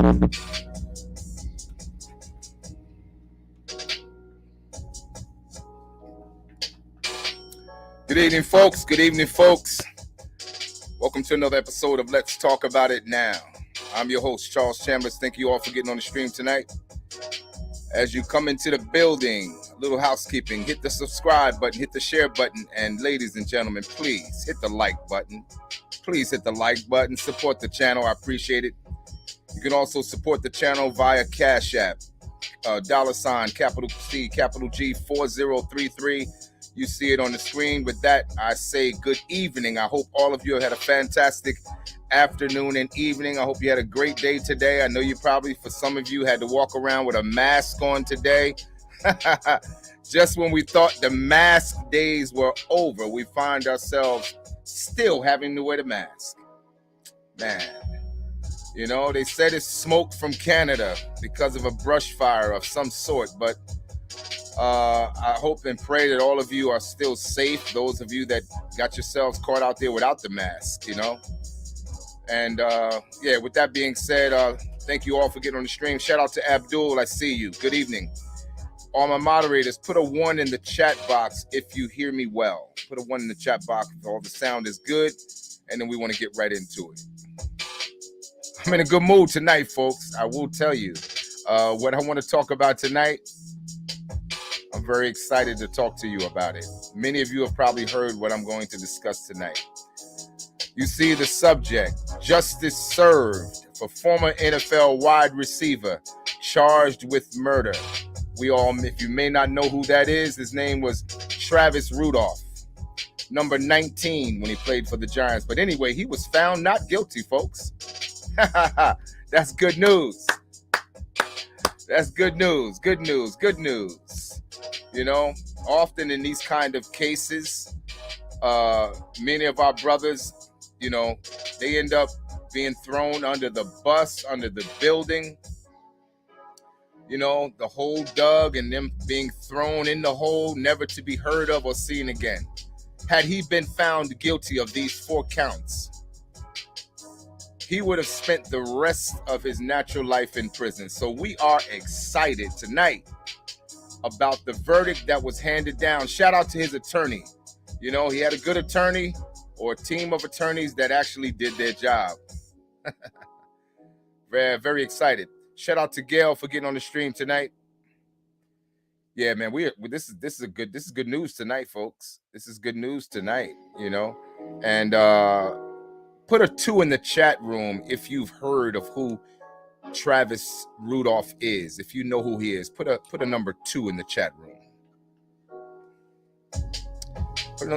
Good evening, folks. Good evening, folks. Welcome to another episode of Let's Talk About It Now. I'm your host, Charles Chambers. Thank you all for getting on the stream tonight. As you come into the building, a little housekeeping, hit the subscribe button, hit the share button, and ladies and gentlemen, please hit the like button. Please hit the like button. Support the channel. I appreciate it. You can also support the channel via Cash App, $, capital C, capital G, 4033. You see it on the screen. With that, I say good evening. I hope all of you have had a fantastic afternoon and evening. I hope you had a great day today. I know you probably, for some of you, had to walk around with a mask on today. Just when we thought the mask days were over, we find ourselves still having to wear the mask. Man, you know, they said it's smoke from Canada because of a brush fire of some sort, but I hope and pray that all of you are still safe. Those of you that got yourselves caught out there without the mask, you know. And yeah, with that being said, thank you all for getting on the stream. Shout out to Abdul. I see you. Good evening. All my moderators, put a 1 in the chat box if you hear me well. Put a 1 in the chat box if all the sound is good. And then we want to get right into it. I'm in a good mood tonight, folks. I will tell you what I want to talk about tonight. I'm very excited to talk to you about it. Many of you have probably heard what I'm going to discuss tonight. You see the subject, justice served for former NFL wide receiver charged with murder. We all, if you may not know who that is, his name was Travis Rudolph, number 19 when he played for the Giants. But anyway, he was found not guilty, folks. That's good news. That's good news. Good news. Good news. You know, often in these kind of cases, many of our brothers, you know, they end up being thrown under the bus, under the building, you know, the hole dug and them being thrown in the hole, never to be heard of or seen again. Had he been found guilty of these 4 counts, he would have spent the rest of his natural life in prison. So we are excited tonight about the verdict that was handed down. Shout out to his attorney. You know, he had a good attorney or a team of attorneys that actually did their job. Very, very excited. Shout out to Gail for getting on the stream tonight. Yeah, man, this is good news tonight, folks. This is good news tonight, you know. And put a 2 in the chat room if you've heard of who Travis Rudolph is. If you know who he is, put a number 2 in the chat room. Put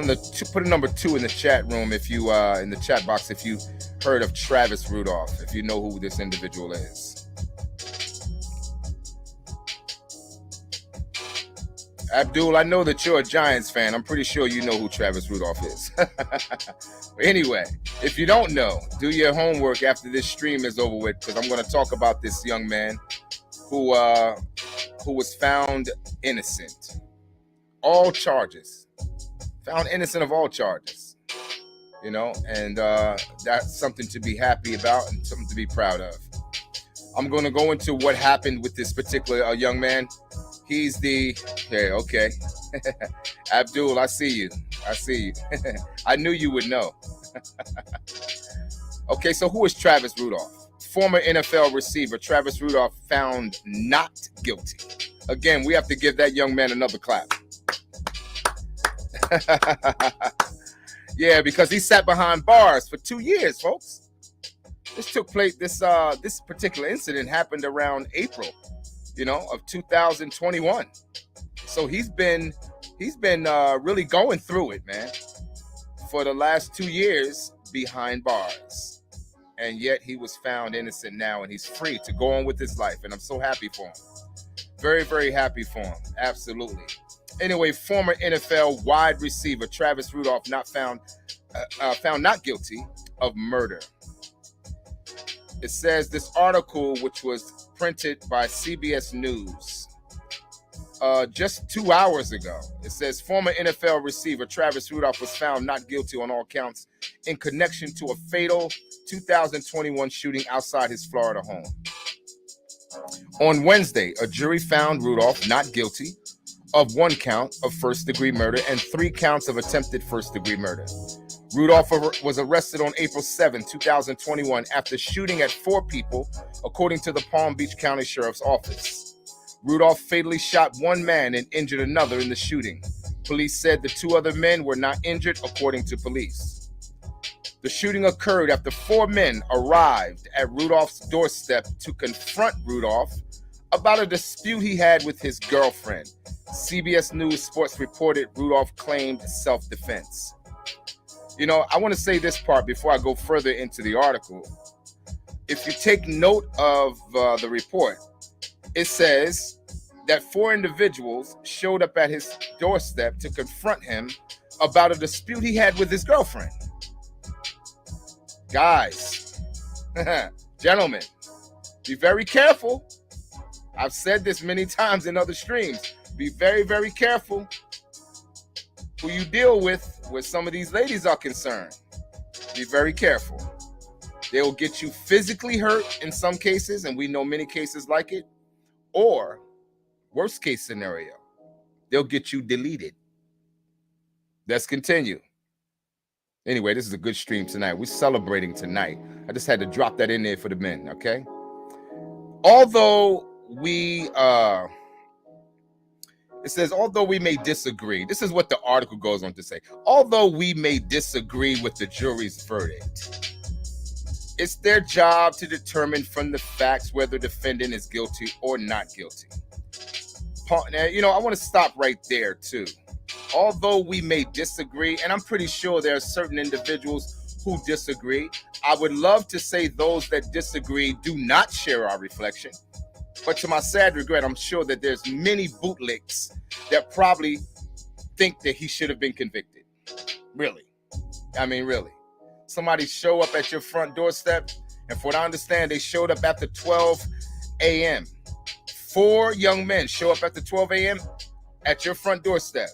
a number 2 in the chat room if you in the chat box if you heard of Travis Rudolph, if you know who this individual is. Abdul, I know that you're a Giants fan. I'm pretty sure you know who Travis Rudolph is. Anyway, if you don't know, do your homework after this stream is over with, because I'm going to talk about this young man who was found innocent. All charges. Found innocent of all charges. You know, and that's something to be happy about and something to be proud of. I'm going to go into what happened with this particular young man. He's okay. Abdul, I see you. I knew you would know. Okay, so who is Travis Rudolph? Former NFL receiver Travis Rudolph found not guilty. Again, we have to give that young man another clap. Yeah, because he sat behind bars for 2 years, folks. This took place. This particular incident happened around April, of 2021. So he's been really going through it, man, for the last 2 years behind bars. And yet he was found innocent now, and he's free to go on with his life. And I'm so happy for him. Very, very happy for him. Absolutely. Anyway, former NFL wide receiver Travis Rudolph found not guilty of murder. It says this article, which was printed by CBS News just 2 hours ago. It says former NFL receiver Travis Rudolph was found not guilty on all counts in connection to a fatal 2021 shooting outside his Florida home. On Wednesday, a jury found Rudolph not guilty of 1 count of first-degree murder and 3 counts of attempted first-degree murder. Rudolph was arrested on April 7, 2021 after shooting at 4 people, according to the Palm Beach County Sheriff's Office. Rudolph fatally shot 1 man and injured another in the shooting. Police said the 2 other men were not injured, according to police. The shooting occurred after 4 men arrived at Rudolph's doorstep to confront Rudolph about a dispute he had with his girlfriend. CBS News Sports reported Rudolph claimed self-defense. You know, I want to say this part before I go further into the article. If you take note of the report, it says that 4 individuals showed up at his doorstep to confront him about a dispute he had with his girlfriend. Guys, gentlemen, be very careful. I've said this many times in other streams. Be very, very careful who you deal with where some of these ladies are concerned. Be very careful. They will get you physically hurt in some cases, and we know many cases like it. Or, worst case scenario, they'll get you deleted. Let's continue. Anyway, this is a good stream tonight. We're celebrating tonight. I just had to drop that in there for the men, okay? Although it says, although we may disagree, this is what the article goes on to say. Although we may disagree with the jury's verdict, it's their job to determine from the facts whether the defendant is guilty or not guilty. Now, you know, I want to stop right there too. Although we may disagree, and I'm pretty sure there are certain individuals who disagree, I would love to say those that disagree do not share our reflection. But to my sad regret, I'm sure that there's many bootlicks that probably think that he should have been convicted. Really. I mean, really. Somebody show up at your front doorstep, and from what I understand, they showed up after 12 a.m. 4 young men show up after 12 a.m. at your front doorstep.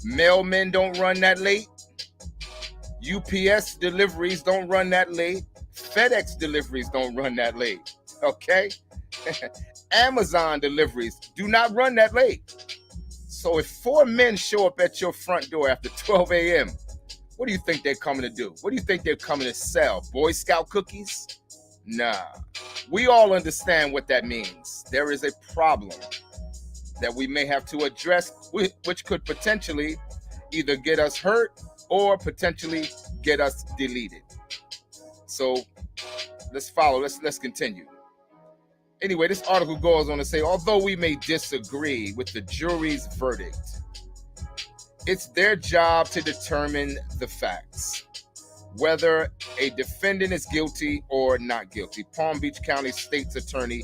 Mailmen don't run that late. UPS deliveries don't run that late. FedEx deliveries don't run that late. Okay? Amazon deliveries do not run that late. So if 4 men show up at your front door after 12 a.m., what do you think they're coming to do? What do you think they're coming to sell? Boy Scout cookies? Nah. We all understand what that means. There is a problem that we may have to address, which could potentially either get us hurt or potentially get us deleted. So let's follow. Let's continue. Anyway, this article goes on to say, although we may disagree with the jury's verdict, it's their job to determine the facts, whether a defendant is guilty or not guilty. Palm Beach County State's Attorney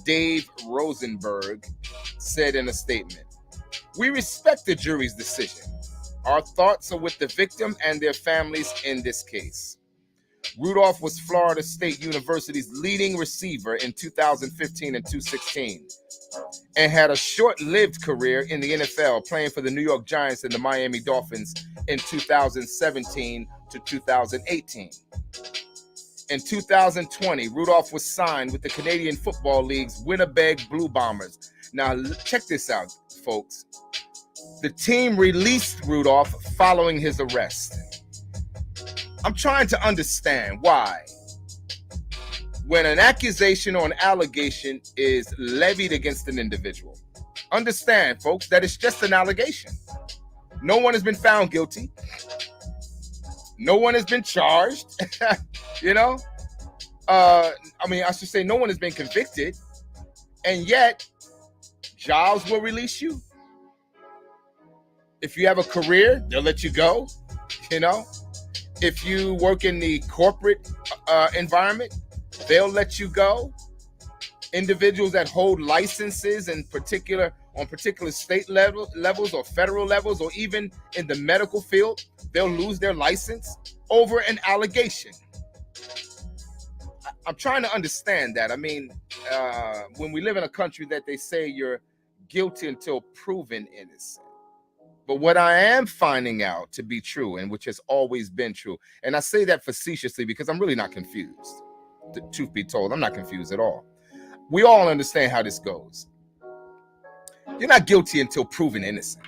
Dave Rosenberg said in a statement, "We respect the jury's decision. Our thoughts are with the victim and their families in this case." Rudolph was Florida State University's leading receiver in 2015 and 2016 and had a short-lived career in the NFL, playing for the New York Giants and the Miami Dolphins in 2017 to 2018. In 2020, Rudolph was signed with the Canadian Football League's Winnipeg Blue Bombers. Now, check this out, folks. The team released Rudolph following his arrest. I'm trying to understand why, when an accusation or an allegation is levied against an individual, understand, folks, that it's just an allegation. No one has been found guilty. No one has been charged. You know? I should say no one has been convicted. And yet, jobs will release you. If you have a career, they'll let you go. You know? If you work in the corporate environment, they'll let you go. Individuals that hold licenses on particular state levels or federal levels, or even in the medical field, they'll lose their license over an allegation. I'm trying to understand that. I mean, when we live in a country that they say you're guilty until proven innocent. But what I am finding out to be true, and which has always been true, and I say that facetiously because I'm really not confused. The truth be told, I'm not confused at all. we all understand how this goes. You're not guilty until proven innocent.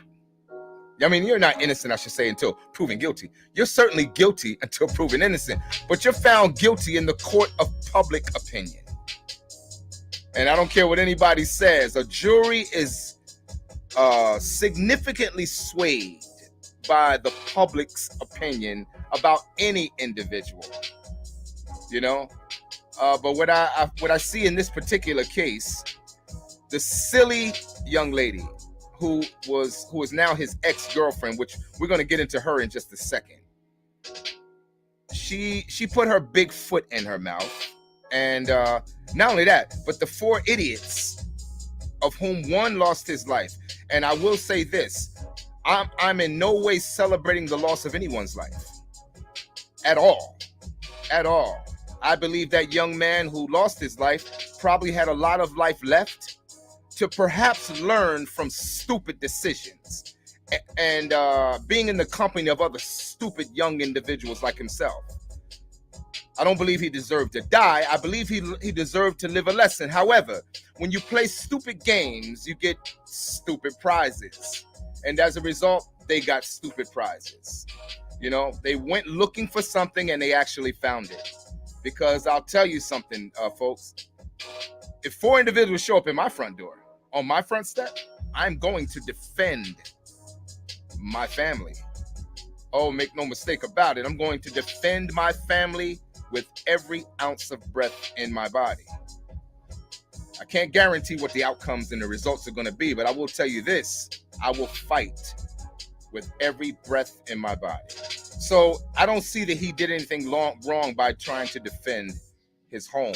I mean, you're not innocent, I should say, until proven guilty. You're certainly guilty until proven innocent, but you're found guilty in the court of public opinion. And I don't care what anybody says, a jury is significantly swayed by the public's opinion about any individual, you know. But what I see in this particular case, the silly young lady who is now his ex-girlfriend, which we're going to get into her in just a second. She put her big foot in her mouth, and not only that, but the four idiots, of whom one lost his life. And I will say this: I'm in no way celebrating the loss of anyone's life at all. I believe that young man who lost his life probably had a lot of life left to perhaps learn from stupid decisions and being in the company of other stupid young individuals like himself. I don't believe he deserved to die. I believe he deserved to live a lesson. However, when you play stupid games, you get stupid prizes. And as a result, they got stupid prizes. You know, they went looking for something and they actually found it. Because I'll tell you something, folks. If four individuals show up in my front door, on my front step, I'm going to defend my family. Oh, make no mistake about it. I'm going to defend my family with every ounce of breath in my body. I can't guarantee what the outcomes and the results are going to be, but I will tell you this: I will fight with every breath in my body. So I don't see that he did anything wrong by trying to defend his home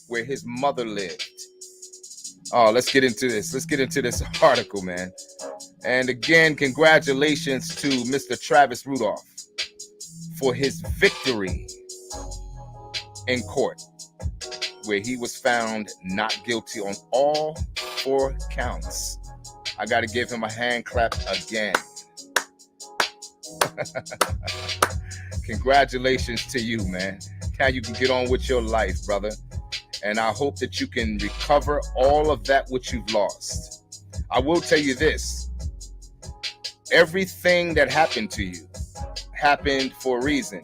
where his mother lived. Oh, let's get into this. Let's get into this article, man. And again, congratulations to Mr. Travis Rudolph for his victory in court, where he was found not guilty on all 4 counts. I got to give him a hand clap again. Congratulations to you, man. Now you can get on with your life, brother. And I hope that you can recover all of that which you've lost. I will tell you this: everything that happened to you happened for a reason.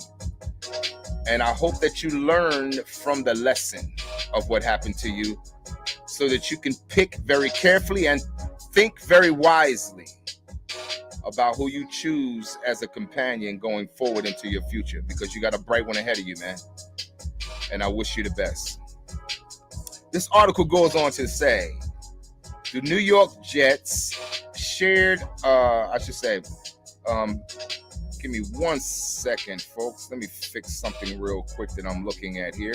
And I hope that you learn from the lesson of what happened to you so that you can pick very carefully and think very wisely about who you choose as a companion going forward into your future, because you got a bright one ahead of you, man. And I wish you the best. This article goes on to say, the New York Jets shared, give me 1 second, folks. Let me fix something real quick that I'm looking at here.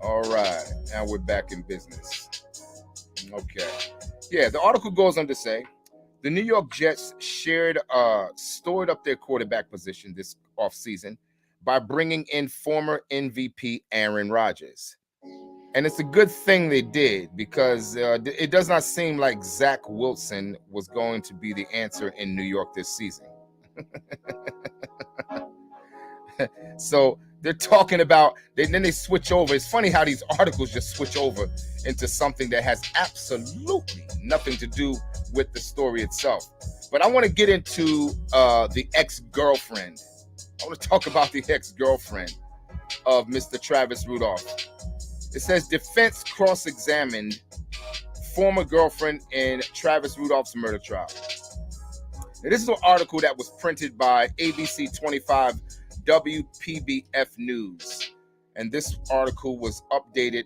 All right, now we're back in business. Okay. Yeah, the article goes on to say, the New York Jets stored up their quarterback position this offseason by bringing in former MVP Aaron Rodgers. And it's a good thing they did, because it does not seem like Zach Wilson was going to be the answer in New York this season. So they're talking about, then they switch over. It's funny how these articles just switch over into something that has absolutely nothing to do with the story itself. But I want to get into the ex-girlfriend. I want to talk about the ex-girlfriend of Mr. Travis Rudolph. It says defense cross-examined former girlfriend in Travis Rudolph's murder trial. Now, this is an article that was printed by ABC 25 WPBF News. And this article was updated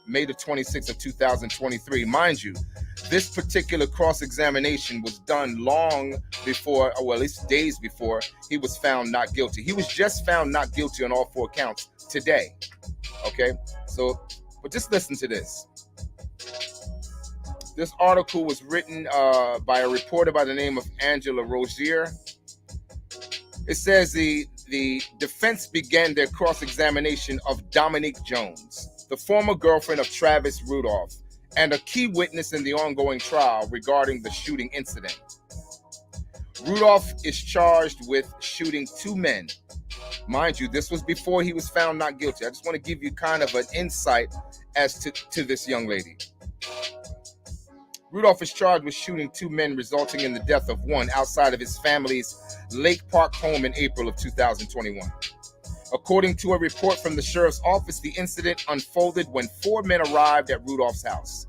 May the 26th of 2023. Mind you, this particular cross-examination was done long before, or at least days before, he was found not guilty. He was just found not guilty on all 4 counts today. Okay, so, but just listen to this. This article was written by a reporter by the name of Angela Rozier. It says the defense began their cross-examination of Dominique Jones, the former girlfriend of Travis Rudolph, and a key witness in the ongoing trial regarding the shooting incident. Rudolph is charged with shooting 2 men. Mind you, this was before he was found not guilty. I just want to give you kind of an insight as to this young lady. Rudolph is charged with shooting 2 men, resulting in the death of one outside of his family's Lake Park home in April of 2021. According to a report from the sheriff's office, the incident unfolded when 4 men arrived at Rudolph's house,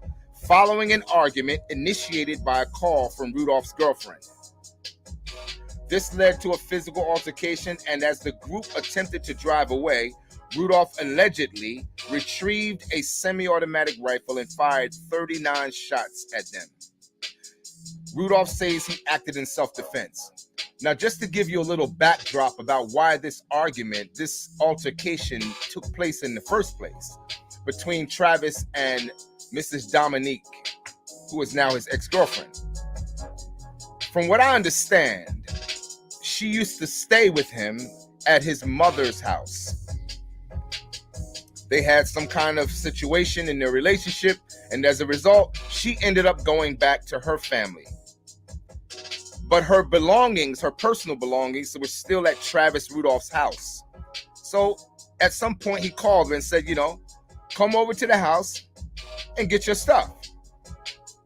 following an argument initiated by a call from Rudolph's girlfriend. This led to a physical altercation, and as the group attempted to drive away, Rudolph allegedly retrieved a semi-automatic rifle and fired 39 shots at them. Rudolph says he acted in self-defense. Now, just to give you a little backdrop about why this altercation took place in the first place between Travis and Mrs. Dominique, who is now his ex-girlfriend. From what I understand, she used to stay with him at his mother's house. They had some kind of situation in their relationship, and as a result, she ended up going back to her family. But her belongings, her personal belongings, were still at Travis Rudolph's house. So at some point, he called her and said, come over to the house and get your stuff.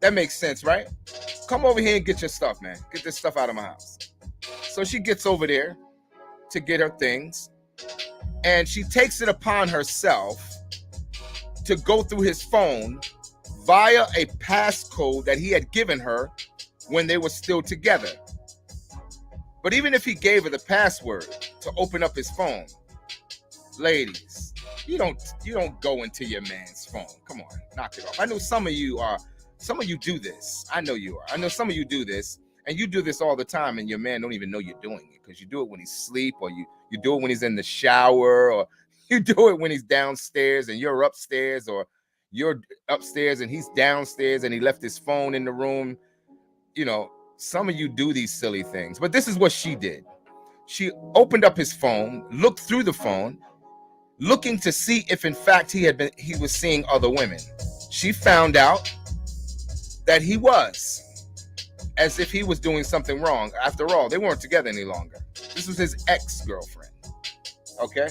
That makes sense, right? Come over here and get your stuff, man. Get this stuff out of my house. So she gets over there to get her things. And she takes it upon herself to go through his phone via a passcode that he had given her when they were still together. But even if he gave her the password to open up his phone, ladies, you don't go into your man's phone. Come on, knock it off. I know some of you do this. I know you are. I know some of you do this, and you do this all the time, and your man don't even know you're doing it because you do it when he's asleep, or you do it when he's in the shower, or you do it when he's downstairs and you're upstairs, or you're upstairs and he's downstairs and he left his phone in the room. Some of you do these silly things, but this is what she did. She opened up his phone, looked through the phone, looking to see if in fact he was seeing other women. She found out that he was, as if he was doing something wrong. After all, they weren't together any longer. This was his ex-girlfriend. Okay?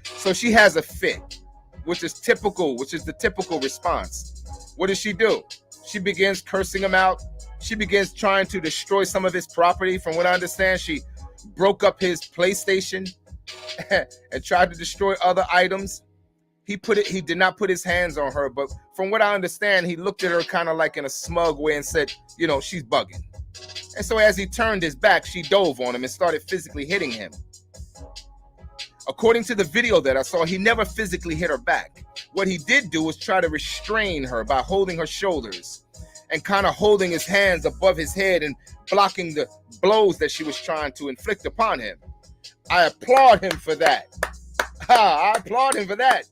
So she has a fit, which is the typical response. What does she do? She begins cursing him out. She begins trying to destroy some of his property. From what I understand, she broke up his PlayStation and tried to destroy other items. He did not put his hands on her, but from what I understand, he looked at her kind of like in a smug way and said, she's bugging. And so as he turned his back, she dove on him and started physically hitting him. According to the video that I saw, he never physically hit her back. What he did do was try to restrain her by holding her shoulders and kind of holding his hands above his head and blocking the blows that she was trying to inflict upon him. I applaud him for that. I applaud him for that.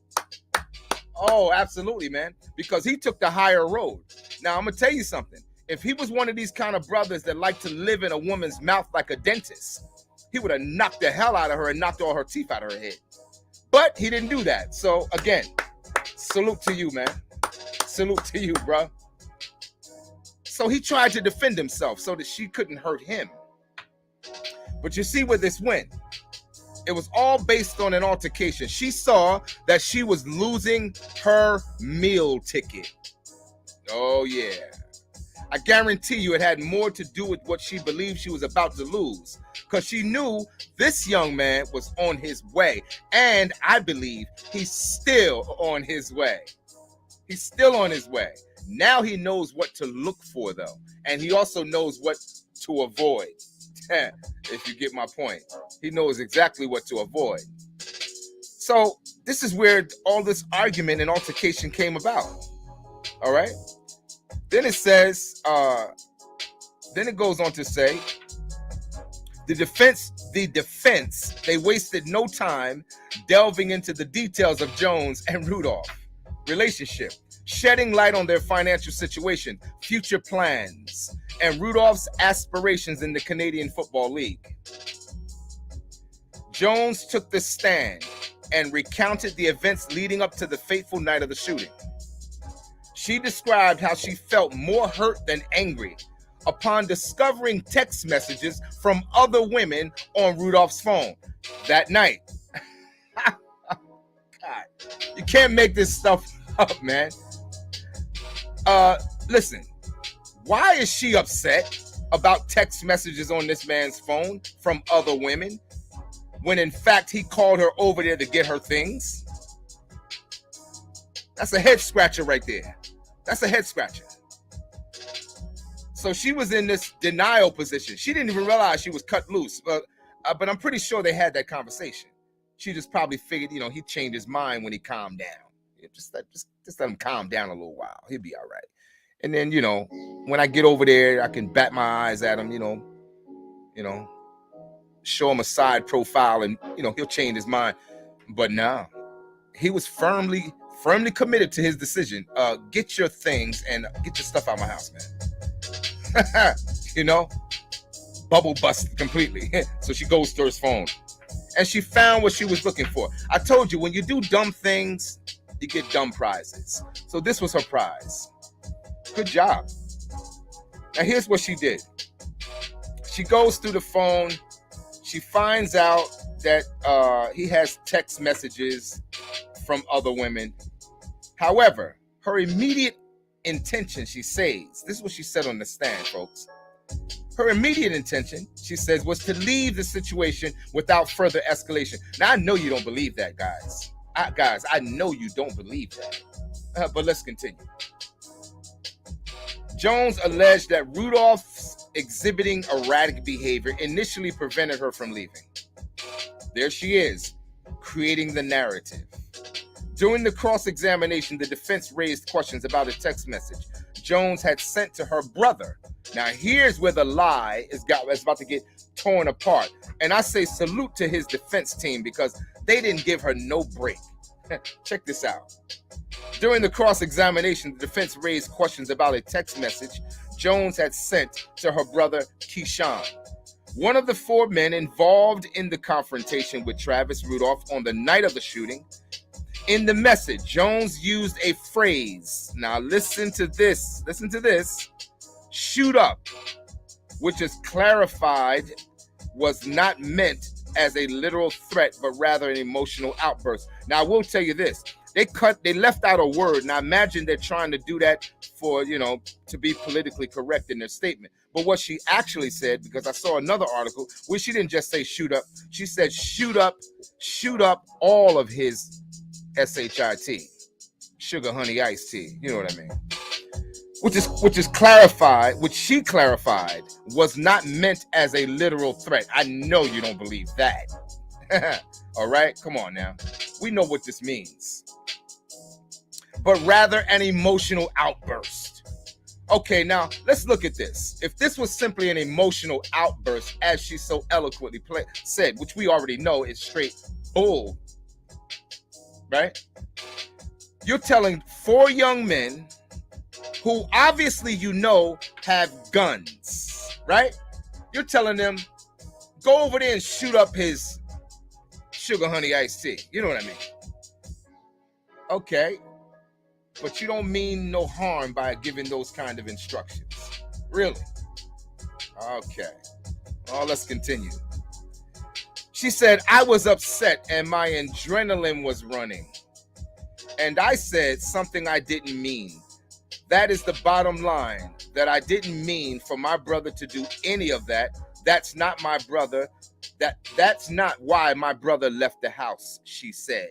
Oh, absolutely, man. Because he took the higher road. Now, I'm going to tell you something. If he was one of these kind of brothers that like to live in a woman's mouth like a dentist, he would have knocked the hell out of her and knocked all her teeth out of her head. But he didn't do that. So, again, salute to you, man. Salute to you, bro. So he tried to defend himself so that she couldn't hurt him. But you see where this went. It was all based on an altercation. She saw that she was losing her meal ticket. Oh, yeah. I guarantee you it had more to do with what she believed she was about to lose, because she knew this young man was on his way. And I believe he's still on his way. He's still on his way. Now he knows what to look for, though. And he also knows what to avoid. If you get my point. He knows exactly what to avoid. So this is where all this argument and altercation came about. All right. Then it says, then it goes on to say, the defense, they wasted no time delving into the details of Jones and Rudolph relationship, shedding light on their financial situation, future plans, and Rudolph's aspirations in the Canadian Football League. Jones took the stand and recounted the events leading up to the fateful night of the shooting. She described how she felt more hurt than angry upon discovering text messages from other women on Rudolph's phone that night. God, you can't make this stuff up, man. Listen, why is she upset about text messages on this man's phone from other women when in fact he called her over there to get her things? That's a head scratcher right there. That's a head scratcher. So she was in this denial position. She didn't even realize she was cut loose, but I'm pretty sure they had that conversation. She just probably figured, he changed his mind when he calmed down. Just let him calm down a little while. He'll be all right. And then, when I get over there, I can bat my eyes at him, show him a side profile, and he'll change his mind. But no, he was firmly committed to his decision. Get your things and get your stuff out of my house, man. Bubble bust completely. So she goes to his phone and she found what she was looking for. I told you, when you do dumb things, you get dumb prizes. So this was her prize. Good job. Now here's what she did. She goes through the phone. She finds out that he has text messages from other women. However, her immediate intention, she says, this is what she said on the stand, folks. Her immediate intention, she says, was to leave the situation without further escalation. Now, I know you don't believe that, guys. I know you don't believe that. But let's continue. Jones alleged that Rudolph's exhibiting erratic behavior initially prevented her from leaving. There she is, creating the narrative. During the cross-examination, the defense raised questions about a text message Jones had sent to her brother. Now, here's where the lie is about to get torn apart. And I say salute to his defense team because they didn't give her no break. Check this out. During the cross-examination, the defense raised questions about a text message Jones had sent to her brother, Keyshawn, one of the four men involved in the confrontation with Travis Rudolph on the night of the shooting. In the message, Jones used a phrase. Now listen to this. Shoot up, which is clarified was not meant as a literal threat, but rather an emotional outburst. Now I will tell you this. They left out a word. Now imagine they're trying to do that for, to be politically correct in their statement. But what she actually said, because I saw another article where she didn't just say shoot up. She said shoot up all of his SHIT, sugar, honey, iced tea. You know what I mean? Which is clarified, which she clarified was not meant as a literal threat. I know you don't believe that. All right, come on now. We know what this means. But rather an emotional outburst. Okay, now let's look at this. If this was simply an emotional outburst, as she so eloquently said, which we already know is straight bull, right? You're telling four young men who obviously have guns, right? You're telling them, go over there and shoot up his sugar, honey, iced tea. You know what I mean? Okay. But you don't mean no harm by giving those kind of instructions. Really? Okay. Well, let's continue. She said, I was upset and my adrenaline was running. And I said something I didn't mean. That is the bottom line, that I didn't mean for my brother to do any of that. That's not my brother. That's not why my brother left the house, she said.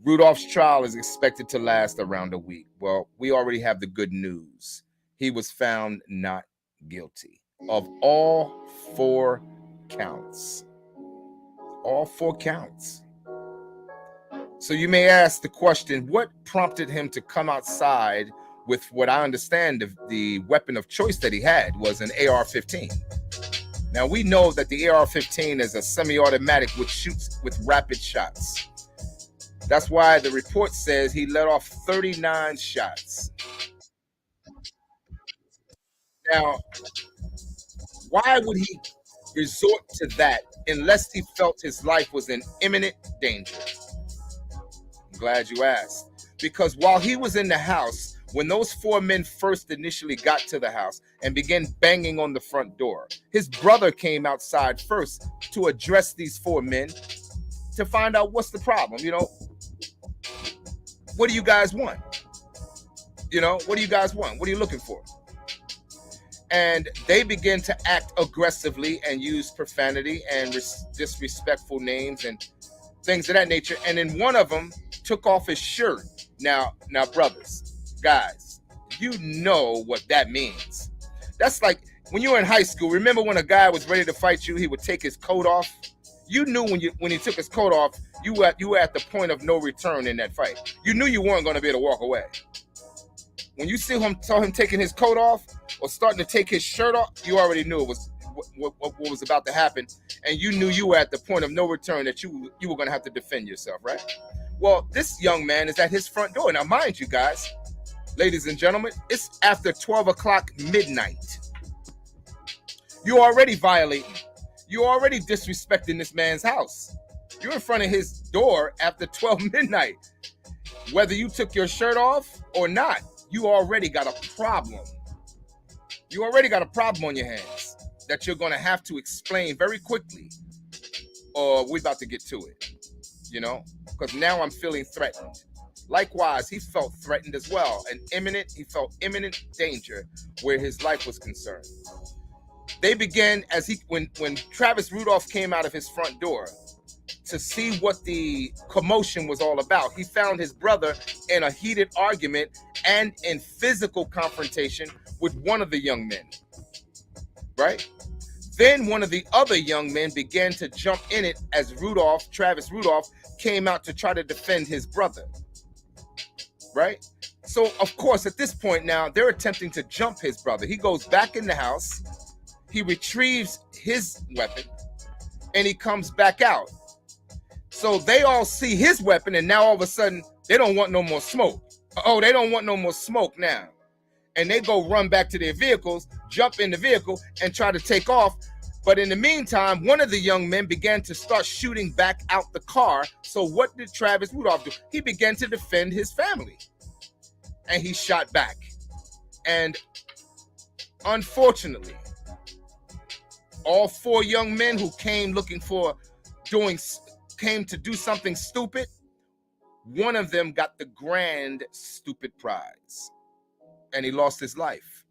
Rudolph's trial is expected to last around a week. Well, we already have the good news. He was found not guilty of all four counts. All four counts. So you may ask the question, what prompted him to come outside with what I understand the weapon of choice that he had was an AR-15. Now we know that the AR-15 is a semi-automatic which shoots with rapid shots. That's why the report says he let off 39 shots. Now, why would he resort to that unless he felt his life was in imminent danger? I'm glad you asked. Because while he was in the house, when those four men first initially got to the house and began banging on the front door, his brother came outside first to address these four men to find out what's the problem. What do you guys want? What do you guys want? What are you looking for? And they begin to act aggressively and use profanity and disrespectful names and things of that nature. And then one of them took off his shirt. Now, brothers, guys, you know what that means. That's like when you were in high school. Remember when a guy was ready to fight you, he would take his coat off? You knew when he took his coat off, you were at the point of no return in that fight. You knew you weren't going to be able to walk away. When you saw him taking his coat off or starting to take his shirt off, you already knew it was what was about to happen, and you knew you were at the point of no return, that you were going to have to defend yourself, right? Well, this young man is at his front door. Now, mind you, guys, ladies and gentlemen, it's after 12 o'clock midnight. You're already violating. You're already disrespecting this man's house. You're in front of his door after 12 midnight. Whether you took your shirt off or not, you already got a problem. You already got a problem on your hands that you're going to have to explain very quickly, or we're about to get to it, because now I'm feeling threatened. Likewise, he felt threatened as well, he felt imminent danger where his life was concerned. They began when Travis Rudolph came out of his front door to see what the commotion was all about. He found his brother in a heated argument and in physical confrontation with one of the young men, right? Then one of the other young men began to jump in it as Travis Rudolph, came out to try to defend his brother, right? So, of course, at this point now, they're attempting to jump his brother. He goes back in the house, he retrieves his weapon, and he comes back out. So they all see his weapon, and now all of a sudden, they don't want no more smoke. Oh, they don't want no more smoke now. And they go run back to their vehicles, jump in the vehicle, and try to take off. But in the meantime, one of the young men began to start shooting back out the car. So what did Travis Rudolph do? He began to defend his family. And he shot back. And unfortunately, all four young men who came came to do something stupid, one of them got the grand stupid prize, and he lost his life.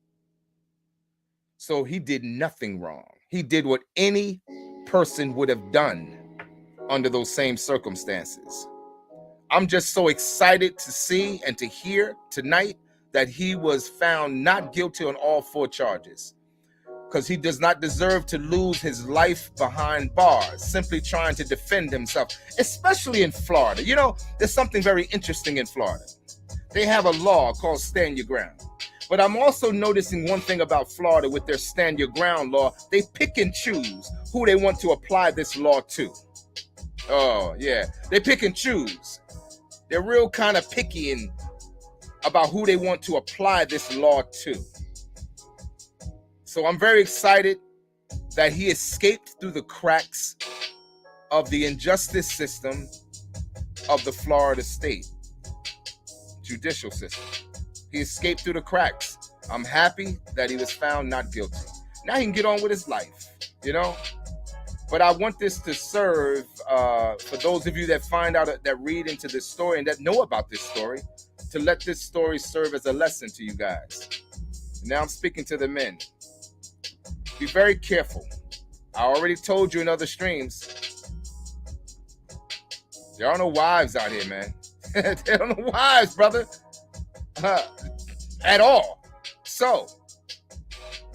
So he did nothing wrong. He did what any person would have done under those same circumstances. I'm just so excited to see and to hear tonight that he was found not guilty on all four charges, because he does not deserve to lose his life behind bars simply trying to defend himself, especially in Florida. There's something very interesting in Florida. They have a law called Stand Your Ground. But I'm also noticing one thing about Florida with their Stand Your Ground law. They pick and choose who they want to apply this law to. Oh, yeah. They pick and choose. They're real kind of picky about who they want to apply this law to. So I'm very excited that he escaped through the cracks of the injustice system of the Florida state judicial system. He escaped through the cracks. I'm happy that he was found not guilty. Now he can get on with his life, But I want this to serve, for those of you that find out, that read into this story and that know about this story, to let this story serve as a lesson to you guys. Now I'm speaking to the men. Be very careful. I already told you in other streams, there are no wives out here, man. There are no wives, brother. At all. So,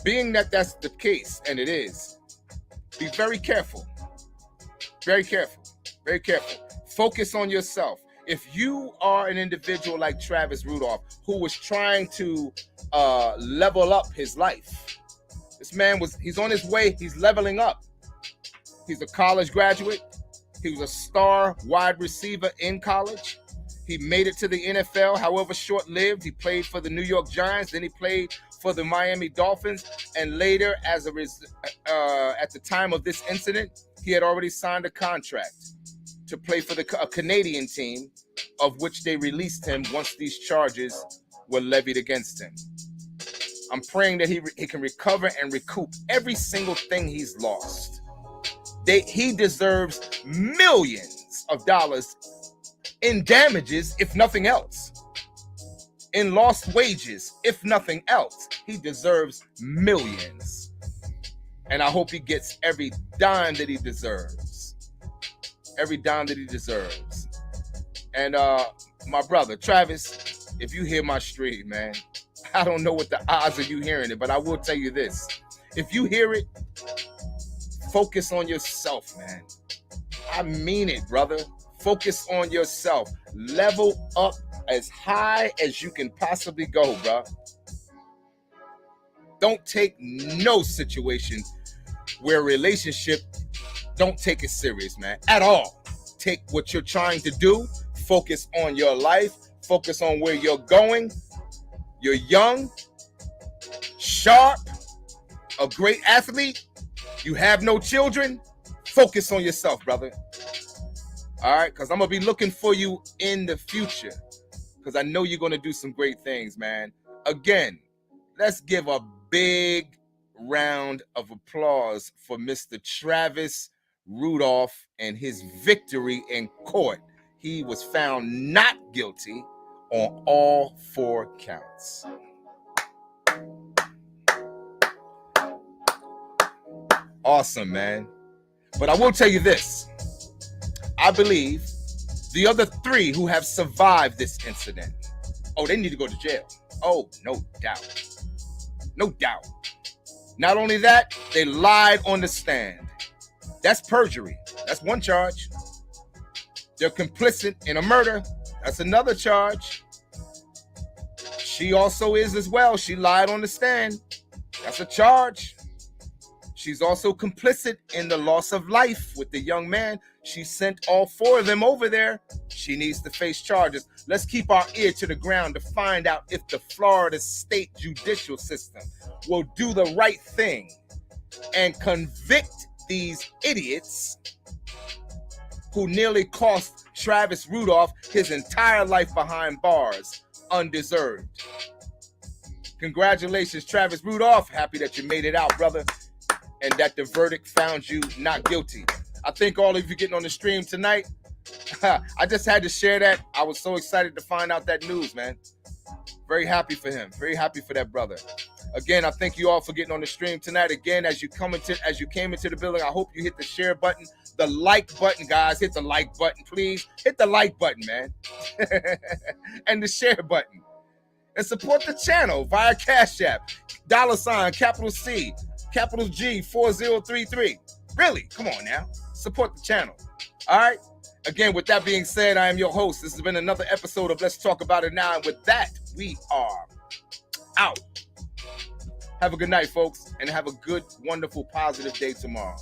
being that that's the case, and it is, be very careful. Very careful. Very careful. Focus on yourself. If you are an individual like Travis Rudolph, who was trying to level up his life, this man he's on his way, he's leveling up. He's a college graduate. He was a star wide receiver in college. He made it to the NFL, however short-lived. He played for the New York Giants, then he played for the Miami Dolphins, and later, at the time of this incident, he had already signed a contract to play for a Canadian team, of which they released him once these charges were levied against him. I'm praying that he can recover and recoup every single thing he's lost. He deserves millions of dollars in damages, if nothing else, in lost wages, if nothing else. He deserves millions. And I hope he gets every dime that he deserves. Every dime that he deserves. And my brother, Travis, if you hear my stream, man, I don't know what the odds of you hearing it, but I will tell you this. If you hear it, focus on yourself, man. I mean it, brother. Focus on yourself. Level up as high as you can possibly go, bro. Don't take no situation where relationship, don't take it serious, man, at all. Take what you're trying to do. Focus on your life. Focus on where you're going. You're young, sharp, a great athlete. You have no children. Focus on yourself, brother. All right, because I'm going to be looking for you in the future, because I know you're going to do some great things, man. Again, let's give a big round of applause for Mr. Travis Rudolph and his victory in court. He was found not guilty on all 4 counts. Awesome, man. But I will tell you this. I believe the other 3 who have survived this incident, they need to go to jail. Oh, no doubt. No doubt. Not only that, they lied on the stand. That's perjury. That's one charge. They're complicit in a murder. That's another charge. She also is as well. She lied on the stand. That's a charge. She's also complicit in the loss of life with the young man. She sent all 4 of them over there. She needs to face charges. Let's keep our ear to the ground to find out if the Florida state judicial system will do the right thing and convict these idiots who nearly cost Travis Rudolph his entire life behind bars, undeserved. Congratulations, Travis Rudolph. Happy that you made it out, brother, and that the verdict found you not guilty. I thank all of you getting on the stream tonight. I just had to share that. I was so excited to find out that news, man. Very happy for him. Very happy for that brother. Again, I thank you all for getting on the stream tonight. Again, as you came into the building, I hope you hit the share button, the like button, guys. Hit the like button, please. Hit the like button, man. And the share button. And support the channel via Cash App, $, capital C, capital G, 4033. Really? Come on now. Support the channel. All right? Again, with that being said, I am your host. This has been another episode of Let's Talk About It Now. And with that, we are out. Have a good night, folks, and have a good, wonderful, positive day tomorrow.